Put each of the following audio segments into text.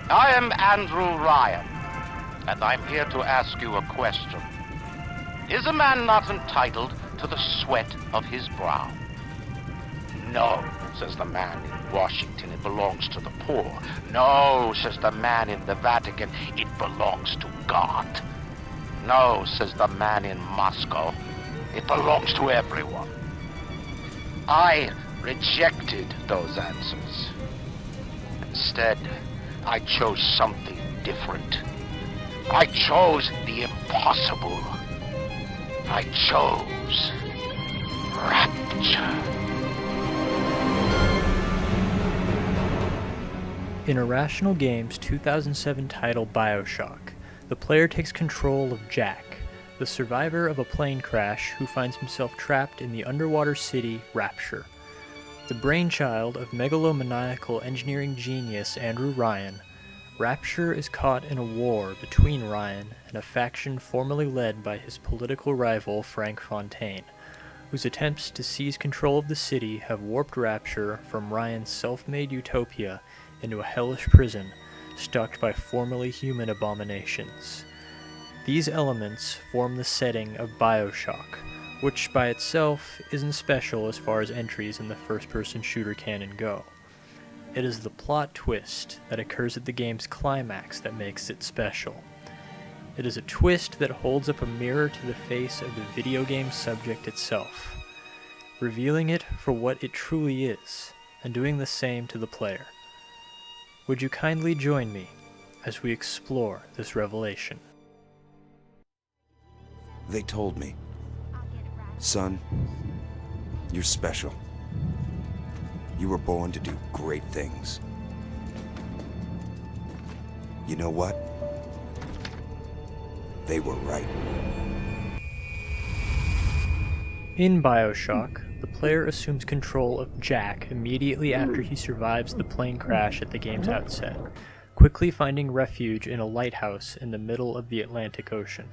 I am Andrew Ryan, and I'm here to ask you a question. Is a man not entitled to the sweat of his brow? No, says the man in Washington, it belongs to the poor. No, says the man in the Vatican, it belongs to God. No, says the man in Moscow, it belongs to everyone. I rejected those answers. Instead, I chose something different. I chose the impossible. I chose rapture. In Irrational Games' 2007 title BioShock, the player takes control of Jack, the survivor of a plane crash who finds himself trapped in the underwater city Rapture. The brainchild of megalomaniacal engineering genius Andrew Ryan, Rapture is caught in a war between Ryan and a faction formerly led by his political rival Frank Fontaine, whose attempts to seize control of the city have warped Rapture from Ryan's self-made utopia into a hellish prison stalked by formerly human abominations. These elements form the setting of BioShock, which by itself isn't special as far as entries in the first-person shooter canon go. It is the plot twist that occurs at the game's climax that makes it special. It is a twist that holds up a mirror to the face of the video game subject itself, revealing it for what it truly is, and doing the same to the player. Would you kindly join me as we explore this revelation? They told me, son, you're special. You were born to do great things. You know what? They were right. In BioShock, the player assumes control of Jack immediately after he survives the plane crash at the game's outset, quickly finding refuge in a lighthouse in the middle of the Atlantic Ocean.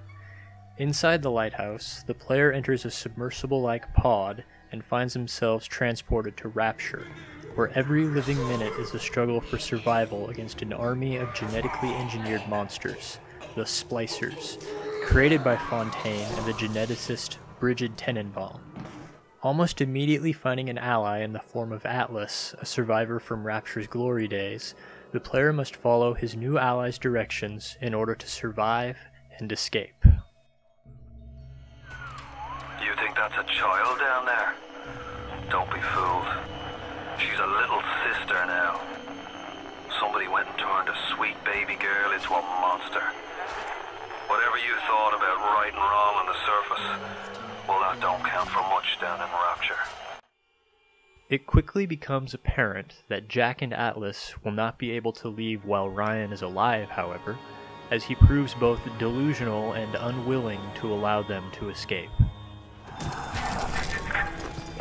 Inside the lighthouse, the player enters a submersible-like pod and finds themselves transported to Rapture, where every living minute is a struggle for survival against an army of genetically engineered monsters, the Splicers, created by Fontaine and the geneticist Brigid Tenenbaum. Almost immediately finding an ally in the form of Atlas, a survivor from Rapture's glory days, the player must follow his new ally's directions in order to survive and escape. You think that's a child down there? Don't be fooled. She's a little sister now. Somebody went and turned a sweet baby girl into a monster. Whatever you thought about right and wrong on the surface, well, that don't count for much down in Rapture. It quickly becomes apparent that Jack and Atlas will not be able to leave while Ryan is alive, however, as he proves both delusional and unwilling to allow them to escape.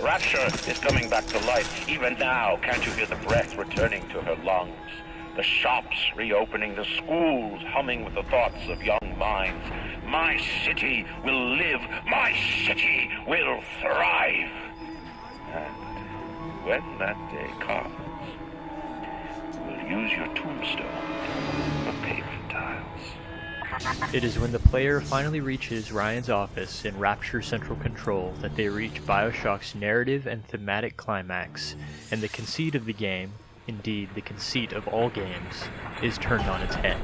Rapture is coming back to life. Even now, can't you hear the breath returning to her lungs? The shops reopening, the schools humming with the thoughts of young minds. My city will live. My city will thrive. And when that day comes, we'll use your tombstone for pavement tiles. It is when the player finally reaches Ryan's office in Rapture Central Control that they reach BioShock's narrative and thematic climax, and the conceit of the game, indeed the conceit of all games, is turned on its head.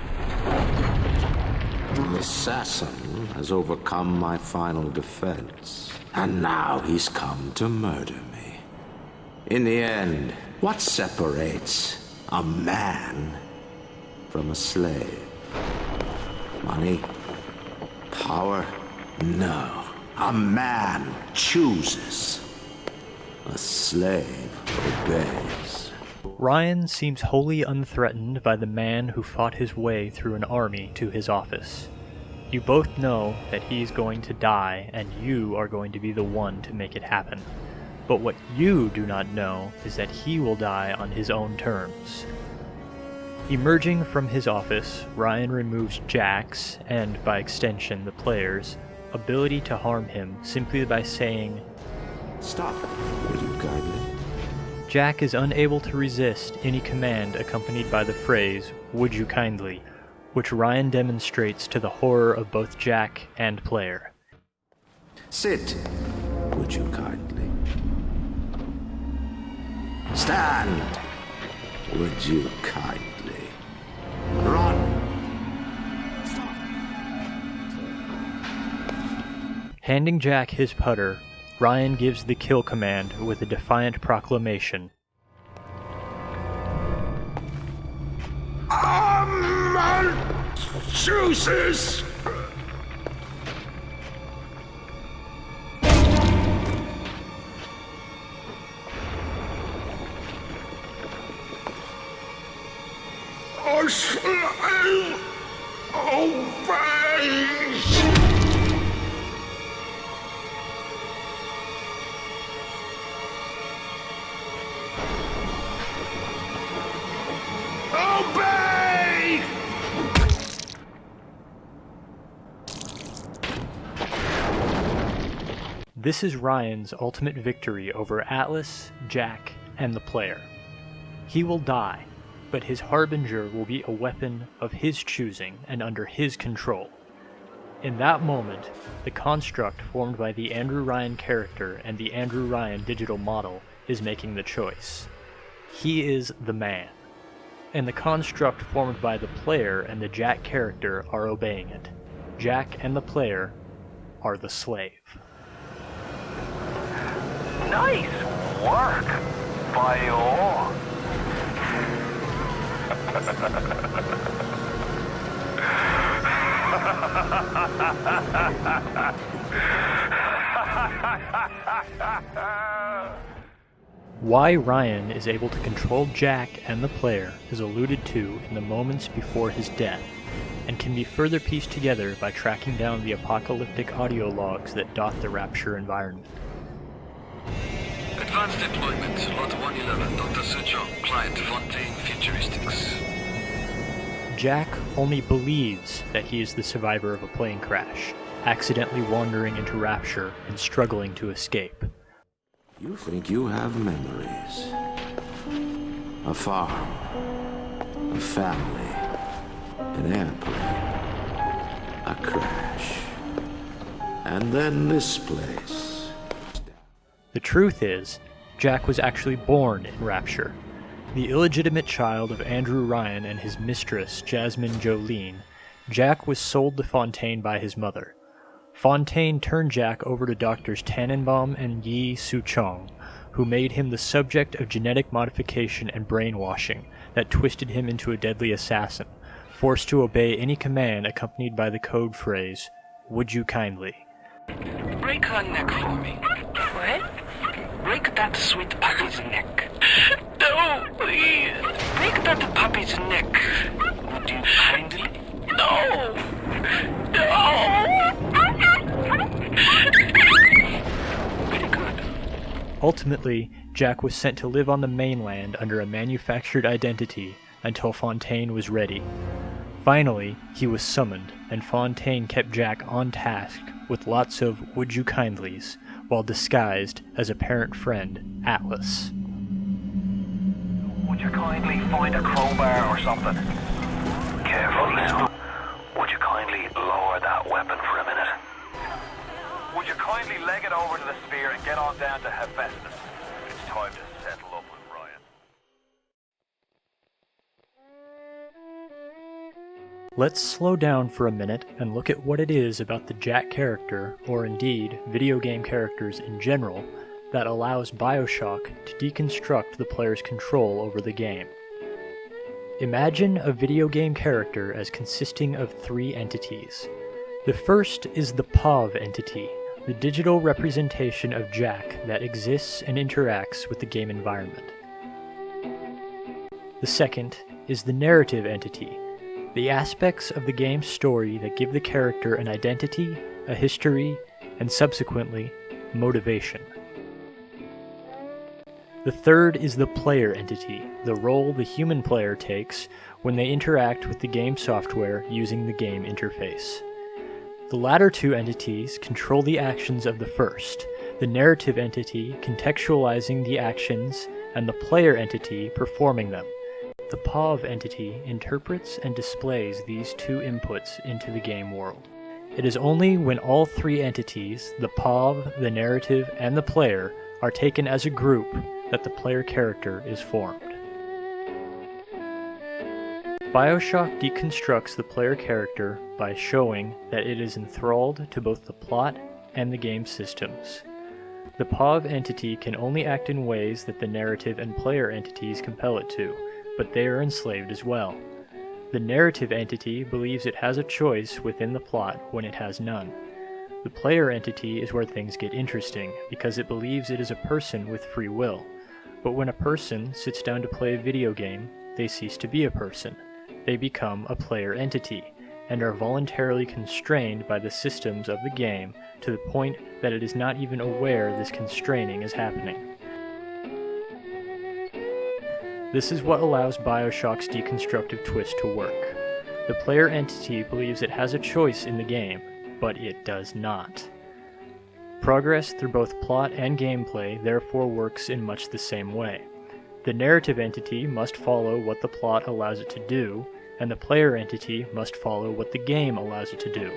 The assassin has overcome my final defense, and now he's come to murder me. In the end, what separates a man from a slave? Money? Power? No. A man chooses. A slave obeys. Ryan seems wholly unthreatened by the man who fought his way through an army to his office. You both know that he's going to die, and you are going to be the one to make it happen. But what you do not know is that he will die on his own terms. Emerging from his office, Ryan removes Jack's, and by extension the player's, ability to harm him simply by saying, Stop, will you kindly? Jack is unable to resist any command accompanied by the phrase, "Would you kindly?" which Ryan demonstrates to the horror of both Jack and player. Sit, would you kindly? Stand, would you kindly? Run! Handing Jack his putter, Ryan gives the kill command with a defiant proclamation. Juices! I shall obey! Obey! This is Ryan's ultimate victory over Atlas, Jack, and the player. He will die, but his Harbinger will be a weapon of his choosing and under his control. In that moment, the construct formed by the Andrew Ryan character and the Andrew Ryan digital model is making the choice. He is the man, and the construct formed by the player and the Jack character are obeying it. Jack and the player are the slave. Nice work, Bio. Why Ryan is able to control Jack and the player is alluded to in the moments before his death, and can be further pieced together by tracking down the apocalyptic audio logs that dot the Rapture environment. Advanced deployment, Lot 111, Dr. Suchong, Client Fontaine Futuristics. Jack only believes that he is the survivor of a plane crash, accidentally wandering into Rapture and struggling to escape. You think you have memories. A farm, a family, an airplane, a crash, and then this place. The truth is, Jack was actually born in Rapture. The illegitimate child of Andrew Ryan and his mistress, Jasmine Jolene, Jack was sold to Fontaine by his mother. Fontaine turned Jack over to Doctors Tannenbaum and Yi Su-chong, who made him the subject of genetic modification and brainwashing that twisted him into a deadly assassin, forced to obey any command accompanied by the code phrase, "Would you kindly?" Break her neck for me. What? Break that sweet puppy's neck. No, please. Break that puppy's neck. Would you kindly? No! No! Very good. Ultimately, Jack was sent to live on the mainland under a manufactured identity until Fontaine was ready. Finally, he was summoned, and Fontaine kept Jack on task with lots of "would you kindlies," while disguised as a parent friend, Atlas. Would you kindly find a crowbar or something? Careful. Would you kindly lower that weapon for a minute? Would you kindly leg it over to the sphere and get on down to Hephaestus? It's time to settle up with Ryan. Let's slow down for a minute and look at what it is about the Jack character, or indeed video game characters in general, that allows BioShock to deconstruct the player's control over the game. Imagine a video game character as consisting of three entities. The first is the POV entity, the digital representation of Jack that exists and interacts with the game environment. The second is the narrative entity, the aspects of the game's story that give the character an identity, a history, and subsequently, motivation. The third is the player entity, the role the human player takes when they interact with the game software using the game interface. The latter two entities control the actions of the first, the narrative entity contextualizing the actions and the player entity performing them. The POV entity interprets and displays these two inputs into the game world. It is only when all three entities, the POV, the narrative, and the player, are taken as a group that the player character is formed. BioShock deconstructs the player character by showing that it is enthralled to both the plot and the game systems. The POV entity can only act in ways that the narrative and player entities compel it to, but they are enslaved as well. The narrative entity believes it has a choice within the plot when it has none. The player entity is where things get interesting, because it believes it is a person with free will. But when a person sits down to play a video game, they cease to be a person. They become a player entity, and are voluntarily constrained by the systems of the game to the point that it is not even aware this constraining is happening. This is what allows BioShock's deconstructive twist to work. The player entity believes it has a choice in the game, but it does not. Progress through both plot and gameplay therefore works in much the same way. The narrative entity must follow what the plot allows it to do, and the player entity must follow what the game allows it to do,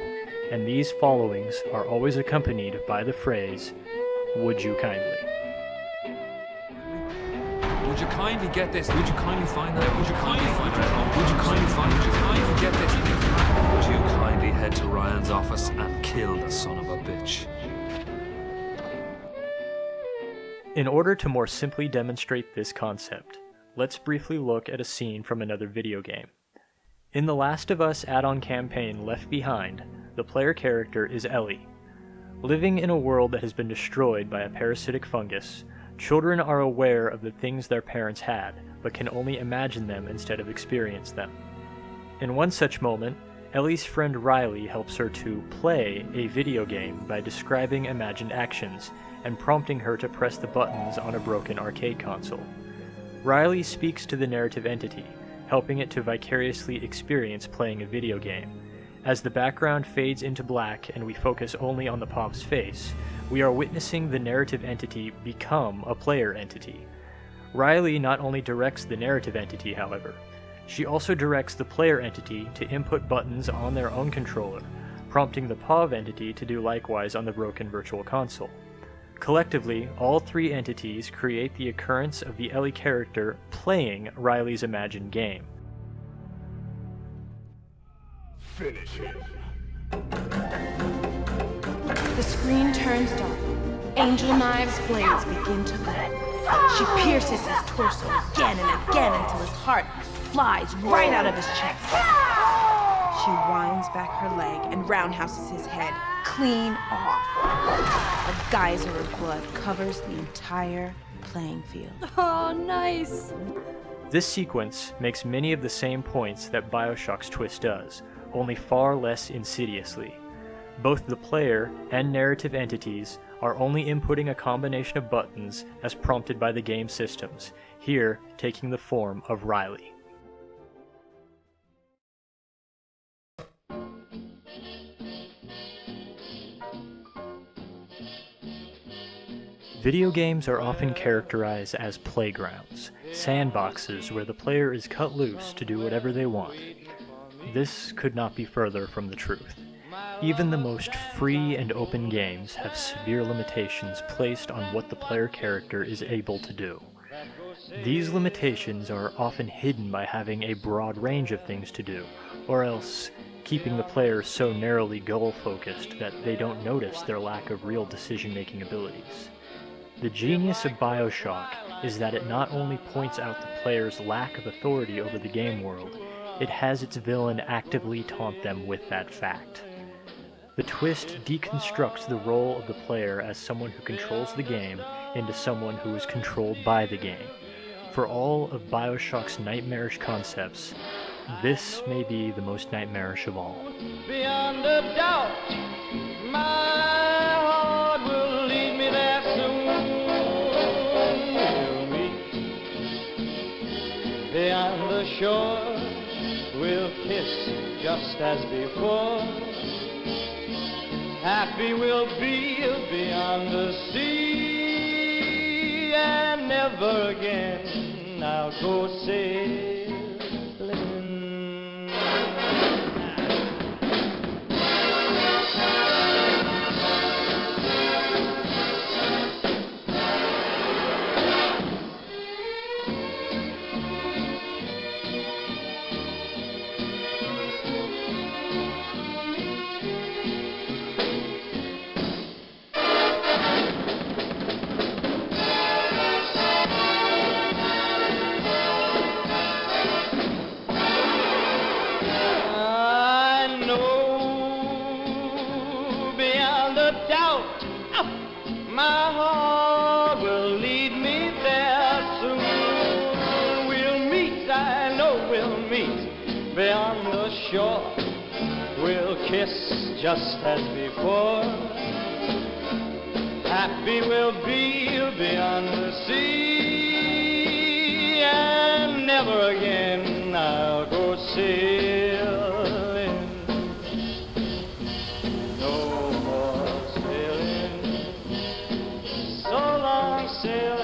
and these followings are always accompanied by the phrase, "Would you kindly?" Would you kindly get this? Would you kindly find that? Would you kindly find it? Would you kindly find it? Would you kindly get this? Would you kindly head to Ryan's office and kill the son of a bitch? In order to more simply demonstrate this concept, let's briefly look at a scene from another video game. In The Last of Us add-on campaign Left Behind, the player character is Ellie. Living in a world that has been destroyed by a parasitic fungus, children are aware of the things their parents had, but can only imagine them instead of experience them. In one such moment, Ellie's friend Riley helps her to play a video game by describing imagined actions and prompting her to press the buttons on a broken arcade console. Riley speaks to the narrative entity, helping it to vicariously experience playing a video game. As the background fades into black and we focus only on the POV's face, we are witnessing the narrative entity become a player entity. Riley not only directs the narrative entity, however, she also directs the player entity to input buttons on their own controller, prompting the POV entity to do likewise on the broken virtual console. Collectively, all three entities create the occurrence of the Ellie character playing Riley's imagined game. Finish him. The screen turns dark. Angel Knives' blades begin to glow. She pierces his torso again and again until his heart flies right out of his chest. She winds back her leg and roundhouses his head clean off. A geyser of blood covers the entire playing field. Oh, nice! This sequence makes many of the same points that BioShock's twist does, only far less insidiously. Both the player and narrative entities are only inputting a combination of buttons as prompted by the game systems, here taking the form of Riley. Video games are often characterized as playgrounds, sandboxes where the player is cut loose to do whatever they want. This could not be further from the truth. Even the most free and open games have severe limitations placed on what the player character is able to do. These limitations are often hidden by having a broad range of things to do, or else keeping the player so narrowly goal-focused that they don't notice their lack of real decision-making abilities. The genius of BioShock is that it not only points out the player's lack of authority over the game world, it has its villain actively taunt them with that fact. The twist deconstructs the role of the player as someone who controls the game into someone who is controlled by the game. For all of BioShock's nightmarish concepts, this may be the most nightmarish of all. Beyond a doubt, my heart will lead me there soon. the shore, we'll kiss just as before. Happy we'll be beyond the sea, and never again I'll go sailing. My heart will lead me there soon. We'll meet, I know we'll meet beyond the shore. We'll kiss just as before. Happy we'll be beyond the sea, and never again I'll go sailing. No more sailing. So long, sailor.